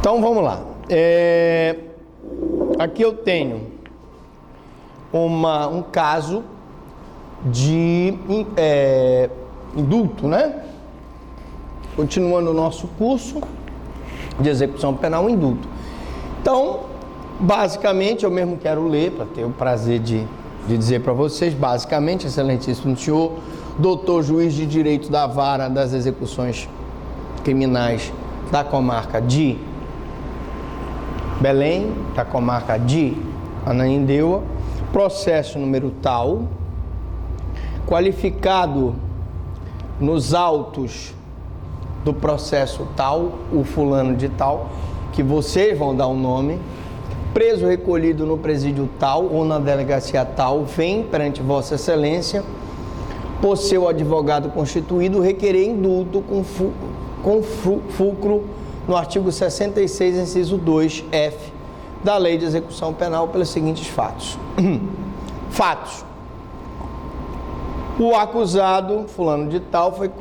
Então vamos lá. Aqui eu tenho um caso de indulto, né? Continuando o nosso curso de execução penal, indulto. Então, basicamente, eu mesmo quero ler, para ter o prazer de dizer para vocês, basicamente, excelentíssimo senhor, doutor juiz de direito da vara das execuções criminais da comarca de Belém, da comarca de Ananindeua, processo número tal, qualificado nos autos do processo tal, o fulano de tal, que vocês vão dar o nome, preso recolhido no presídio tal ou na delegacia tal, vem perante Vossa Excelência, por seu advogado constituído, requerer indulto com fulcro no artigo 66, inciso 2F, da Lei de Execução Penal pelos seguintes fatos. Fatos. O acusado, fulano de tal, foi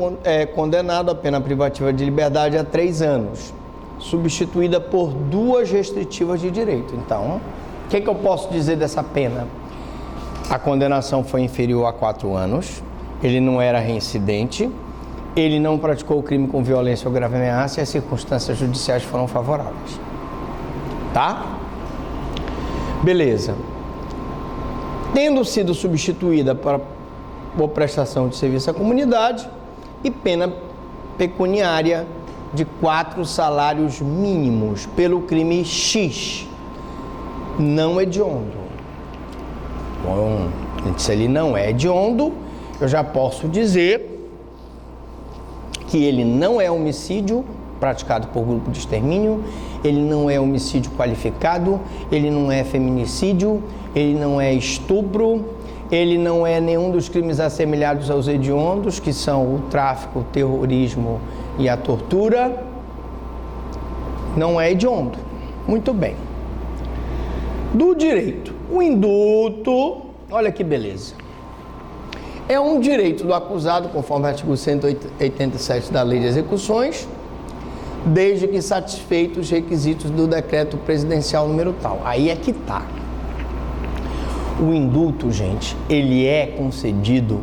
condenado à pena privativa de liberdade a 3 anos, substituída por 2 restritivas de direito. Então, o que eu posso dizer dessa pena? A condenação foi inferior a 4 anos, ele não era reincidente, ele não praticou o crime com violência ou grave ameaça e as circunstâncias judiciais foram favoráveis. Tá? Beleza. Tendo sido substituída por prestação de serviço à comunidade e pena pecuniária de 4 salários mínimos pelo crime X, não hediondo. Bom, se ele não é hediondo, eu já posso dizer que ele não é homicídio praticado por grupo de extermínio, ele não é homicídio qualificado, ele não é feminicídio, ele não é estupro, ele não é nenhum dos crimes assemelhados aos hediondos, que são o tráfico, o terrorismo e a tortura. Não é hediondo. Muito bem. Do direito, o indulto, olha que beleza. É um direito do acusado, conforme o artigo 187 da Lei de Execuções, desde que satisfeitos os requisitos do decreto presidencial número tal. Aí é que tá. O indulto, gente, ele é concedido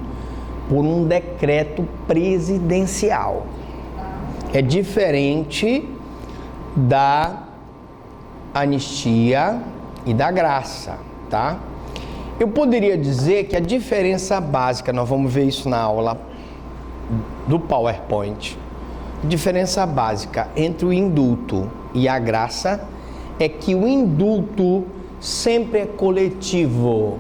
por um decreto presidencial. É diferente da anistia e da graça, tá? Eu poderia dizer que a diferença básica, nós vamos ver isso na aula do PowerPoint, a diferença básica entre o indulto e a graça é que o indulto sempre é coletivo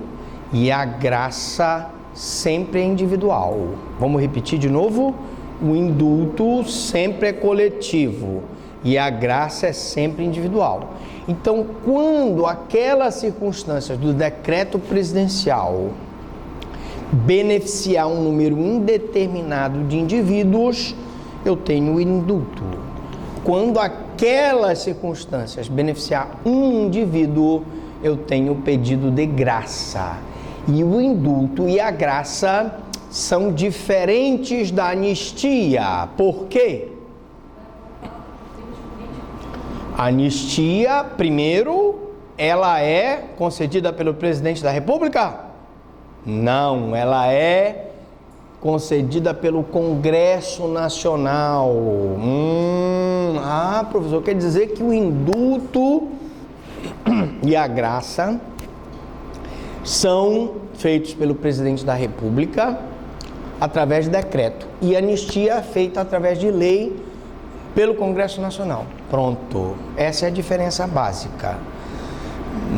e a graça sempre é individual. Vamos repetir de novo? O indulto sempre é coletivo e a graça é sempre individual. Então, quando aquelas circunstâncias do decreto presidencial beneficiar um número indeterminado de indivíduos, eu tenho o indulto. Quando aquelas circunstâncias beneficiar um indivíduo, eu tenho o pedido de graça. E o indulto e a graça são diferentes da anistia. Por quê? A anistia, primeiro, ela é concedida pelo presidente da República? Não, ela é concedida pelo Congresso Nacional. Professor, quer dizer que o indulto e a graça são feitos pelo presidente da República através de decreto e a anistia é feita através de lei pelo Congresso Nacional. Pronto, essa é a diferença básica.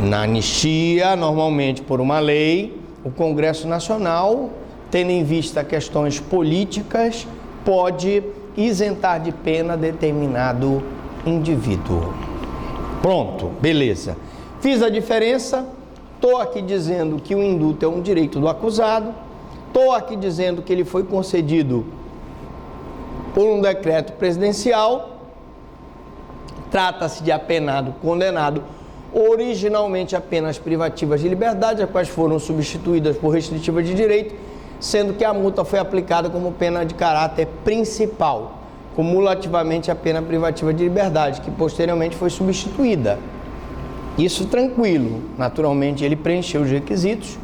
Na anistia, normalmente por uma lei, o Congresso Nacional, tendo em vista questões políticas, pode isentar de pena determinado indivíduo. Pronto, beleza. Fiz a diferença, estou aqui dizendo que o indulto é um direito do acusado, estou aqui dizendo que ele foi concedido por um decreto presidencial, trata-se de apenado condenado, originalmente apenas privativas de liberdade, as quais foram substituídas por restritivas de direito, sendo que a multa foi aplicada como pena de caráter principal, cumulativamente a pena privativa de liberdade, que posteriormente foi substituída. Isso tranquilo, naturalmente ele preencheu os requisitos,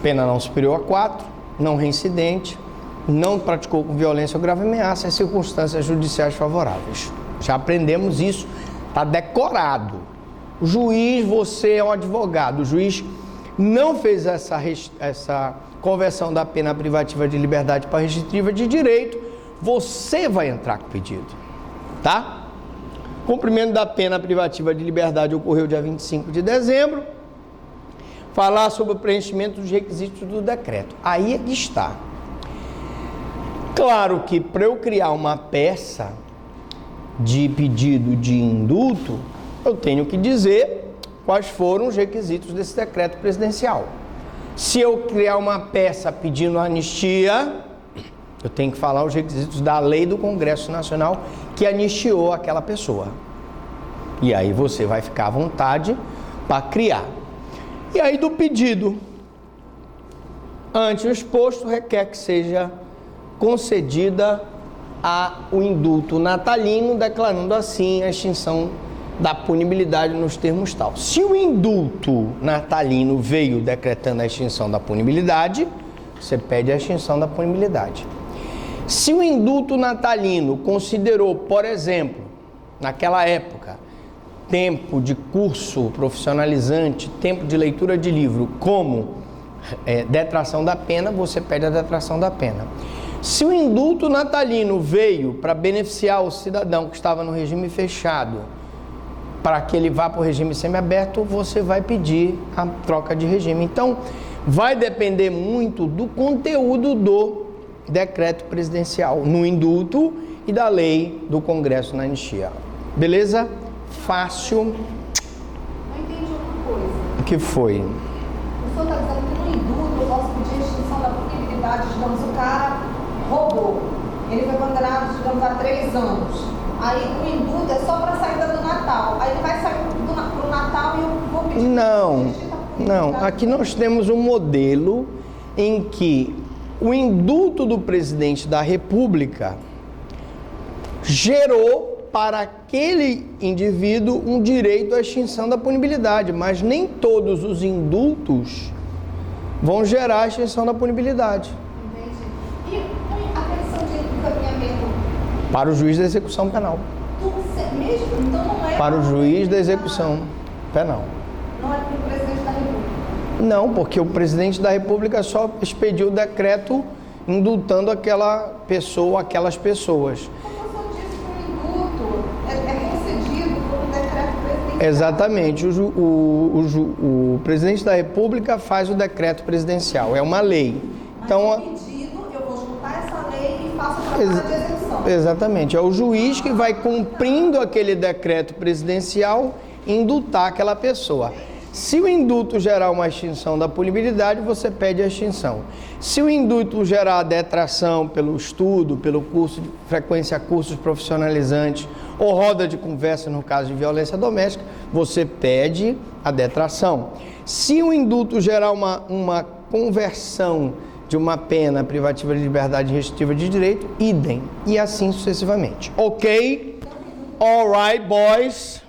pena não superior a 4, não reincidente, não praticou com violência ou grave ameaça e circunstâncias judiciais favoráveis. Já aprendemos isso, está decorado. O juiz, você é um advogado, o juiz não fez essa conversão da pena privativa de liberdade para restritiva de direito, você vai entrar com o pedido, tá? Cumprimento da pena privativa de liberdade ocorreu dia 25 de dezembro. Falar sobre o preenchimento dos requisitos do decreto. Aí é que está. Claro que para eu criar uma peça de pedido de indulto, eu tenho que dizer quais foram os requisitos desse decreto presidencial. Se eu criar uma peça pedindo anistia, eu tenho que falar os requisitos da lei do Congresso Nacional que anistiou aquela pessoa. E aí você vai ficar à vontade para criar. E aí do pedido, ante o exposto, requer que seja concedida o indulto natalino, declarando assim a extinção da punibilidade nos termos tal. Se o indulto natalino veio decretando a extinção da punibilidade, você pede a extinção da punibilidade. Se o indulto natalino considerou, por exemplo, naquela época, tempo de curso profissionalizante, tempo de leitura de livro, como detração da pena, você pede a detração da pena. Se o indulto natalino veio para beneficiar o cidadão que estava no regime fechado, para que ele vá para o regime semiaberto, você vai pedir a troca de regime. Então, vai depender muito do conteúdo do decreto presidencial no indulto e da lei do Congresso na anistia. Beleza? Fácil. Não entendi uma coisa. O que foi? O senhor está dizendo que no indulto eu posso pedir a extinção da punibilidade, digamos, o cara roubou. Ele foi condenado, digamos, a 3 anos. Aí o indulto é só para a saída do Natal. Aí ele vai sair para o Natal e eu vou pedir... Não. Aqui nós temos um modelo em que o indulto do presidente da República gerou para aquele indivíduo um direito à extinção da punibilidade, mas nem todos os indultos vão gerar a extinção da punibilidade. Entendi. E a pensão de encaminhamento? Para o juiz da execução penal. Mesmo? Então não é... Para o juiz da execução penal. Não é para o presidente da República? Não, porque o presidente da República só expediu o decreto indultando aquela pessoa, aquelas pessoas. Como o senhor disse que o indulto é concedido por um decreto presidencial? Exatamente. O presidente da República faz o decreto presidencial, é uma lei. Mas Então, o pedido, eu vou juntar essa lei e faço a trabalho de execução. Exatamente. É o juiz que vai cumprindo aquele decreto presidencial indultar aquela pessoa. Se o indulto gerar uma extinção da punibilidade, você pede a extinção. Se o indulto gerar a detração pelo estudo, pelo curso de frequência a cursos profissionalizantes ou roda de conversa no caso de violência doméstica, você pede a detração. Se o indulto gerar uma conversão de uma pena privativa de liberdade restritiva de direito, idem, e assim sucessivamente. Ok? All right, boys.